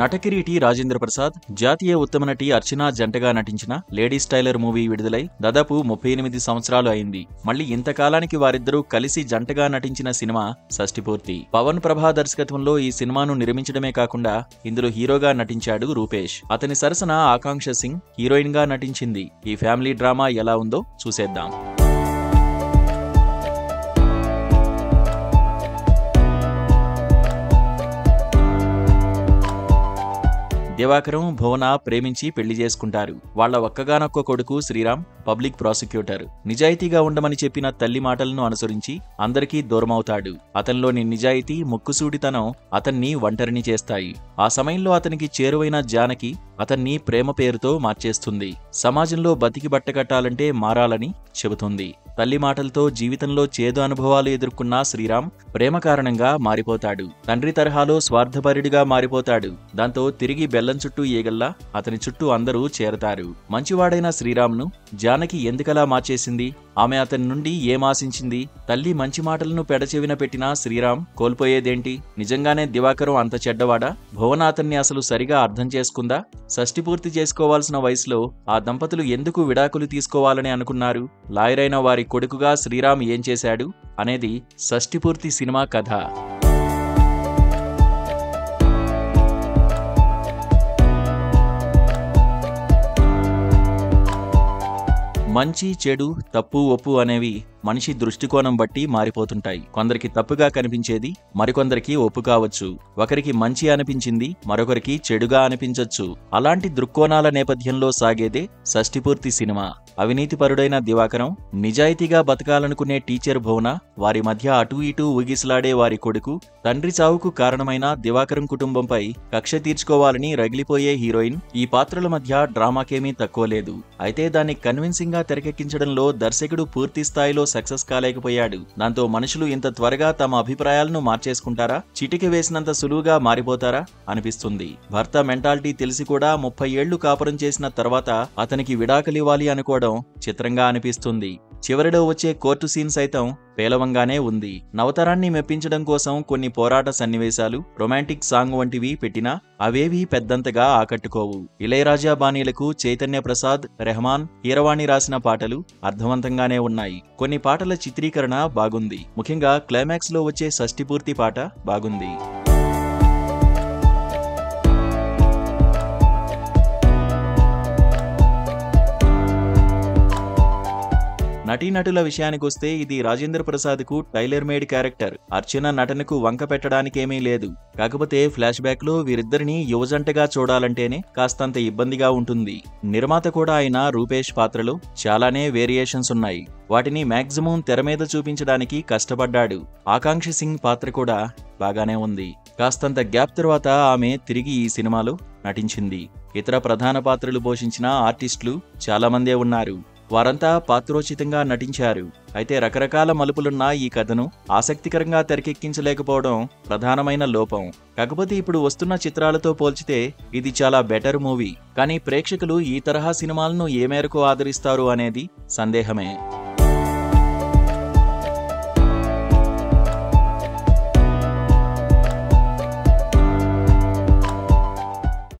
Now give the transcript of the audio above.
నటకిరీటి రాజేంద్ర ప్రసాద్, జాతీయ ఉత్తమ నటి అర్చన జంటగా నటించిన లేడీస్ టైలర్ మూవీ విడుదలై దాదాపు 38 సంవత్సరాలు అయింది. మళ్లీ ఇంతకాలానికి వారిద్దరూ కలిసి జంటగా నటించిన సినిమా షష్ఠిపూర్తి. పవన్ ప్రభా దర్శకత్వంలో ఈ సినిమాను నిర్మించడమే కాకుండా ఇందులో హీరోగా నటించాడు రూపేష్. అతని సరసన ఆకాంక్ష సింగ్ హీరోయిన్ గా నటించింది. ఈ ఫ్యామిలీ డ్రామా ఎలా ఉందో చూసేద్దాం. దివాకరం, భువన ప్రేమించి పెళ్లి చేసుకుంటారు. వాళ్ల ఒక్కగానొక్క కొడుకు శ్రీరామ్ పబ్లిక్ ప్రాసిక్యూటర్. నిజాయితీగా ఉండమని చెప్పిన తల్లి మాటలను అనుసరించి అందరికీ దూరమవుతాడు. అతనిలోని నిజాయితీ, ముక్కుసూటితనం అతన్ని ఒంటరిని చేస్తాయి. ఆ సమయంలో అతనికి చేరువైన జానకి అతన్ని ప్రేమ పేరుతో మార్చేస్తుంది. సమాజంలో బతికి బట్టకట్టాలంటే మారాలని చెబుతుంది. తల్లి మాటలతో జీవితంలో చేదు అనుభవాలు ఎదుర్కొన్న శ్రీరామ్ ప్రేమ కారణంగా మారిపోతాడు. తండ్రి తరహాలో స్వార్థపరుడిగా మారిపోతాడు. దాంతో తిరిగి బెల్లం చుట్టూ ఏగల్లా అతని చుట్టూ అందరూ చేరతారు. మంచివాడైన శ్రీరామ్ను జానకి ఎందుకలా మార్చేసింది? ఆమె అతని నుండి ఏమాశించింది? తల్లి మంచి మాటలను పెడచెవిన పెట్టినా శ్రీరామ్ కోల్పోయేదేంటి? నిజంగానే దివాకరం అంత చెడ్డవాడా? భువన అతన్ని అసలు సరిగా అర్థం చేసుకుందా? షష్ఠి పూర్తి చేసుకోవాల్సిన వయసులో ఆ దంపతులు ఎందుకు విడాకులు తీసుకోవాలని అనుకున్నారు? లాయర్ అయిన వారి కొడుకుగా శ్రీరామ్ ఏం చేశాడు అనేది షష్ఠిపూర్తి సినిమా కథ. మంచి, చెడు, తప్పు, ఒప్పు అనేవి మనిషి దృష్టికోణం బట్టి మారిపోతుంటాయి. కొందరికి తప్పుగా కనిపించేది మరికొందరికి ఒప్పు కావచ్చు. ఒకరికి మంచి అనిపించింది మరొకరికి చెడుగా అనిపించొచ్చు. అలాంటి దృక్కోణాల నేపథ్యంలో సాగేదే షష్ఠిపూర్తి సినిమా. అవినీతిపరుడైన దివాకరం, నిజాయితీగా బతకాలనుకునే టీచర్ భువన, వారి మధ్య అటూ ఇటూ ఊగిసలాడే వారి కొడుకు, తండ్రి చావుకు కారణమైన దివాకరం కుటుంబంపై కక్ష తీర్చుకోవాలని రగిలిపోయే హీరోయిన్, ఈ పాత్రల మధ్య డ్రామాకేమీ తక్కువ లేదు. అయితే దాన్ని కన్విన్సింగ్ గా తెరకెక్కించడంలో దర్శకుడు పూర్తి స్థాయిలో సక్సెస్ కాలేకపోయాడు. దాంతో మనుషులు ఇంత త్వరగా తమ అభిప్రాయాలను మార్చేసుకుంటారా? చిటిక వేసినంత సులువుగా మారిపోతారా అనిపిస్తుంది. భర్త మెంటాలిటీ తెలిసి కూడా 30 ఏళ్లు కాపురం చేసిన తర్వాత అతనికి విడాకులివ్వాలి అనుకోవడం చిత్రంగా అనిపిస్తుంది. చివరిలో వచ్చే కోర్టు సీన్ సైతం పేలవంగానే ఉంది. నవతరాన్ని మెప్పించడం కోసం కొన్ని పోరాట సన్నివేశాలు, రొమాంటిక్ సాంగ్ వంటివి పెట్టినా అవేవీ పెద్దంతగా ఆకట్టుకోవు. ఇళయరాజా బాణీలకు చైతన్య ప్రసాద్, రెహమాన్, కీరవాణి రాసిన పాటలు అర్థవంతంగానే ఉన్నాయి. కొన్ని పాటల చిత్రీకరణ బాగుంది. ముఖ్యంగా క్లైమాక్స్ లో వచ్చే షష్ఠిపూర్తి పాట బాగుంది. నటీనటుల విషయానికొస్తే ఇది రాజేంద్ర ప్రసాద్ కు టైలర్ మేడ్ క్యారెక్టర్. అర్చన నటనకు వంక పెట్టడానికేమీ లేదు. కాకపోతే ఫ్లాష్ బ్యాక్ లో వీరిద్దరిని యువజంటగా చూడాలంటేనే కాస్తంత ఇబ్బందిగా ఉంటుంది. నిర్మాత కూడా అయిన రూపేష్ పాత్రలో చాలానే వేరియేషన్స్ ఉన్నాయి. వాటిని మాక్సిమం తెర మీద చూపించడానికి కష్టపడ్డాడు. ఆకాంక్ష సింగ్ పాత్ర కూడా బాగానే ఉంది. కాస్తంత గ్యాప్ తర్వాత ఆమె తిరిగి ఈ సినిమాలో నటించింది. ఇతర ప్రధాన పాత్రలు పోషించిన ఆర్టిస్టులు చాలా మందే ఉన్నారు. వారంతా పాత్రోచితంగా నటించారు. అయితే రకరకాల మలుపులున్న ఈ కథను ఆసక్తికరంగా తెరకెక్కించలేకపోవడం ప్రధానమైన లోపం. కాకపోతే ఇప్పుడు వస్తున్న చిత్రాలతో పోల్చితే ఇది చాలా బెటర్ మూవీ. కానీ ప్రేక్షకులు ఈ తరహా సినిమాలను ఏ మేరకు ఆదరిస్తారు అనేది సందేహమే.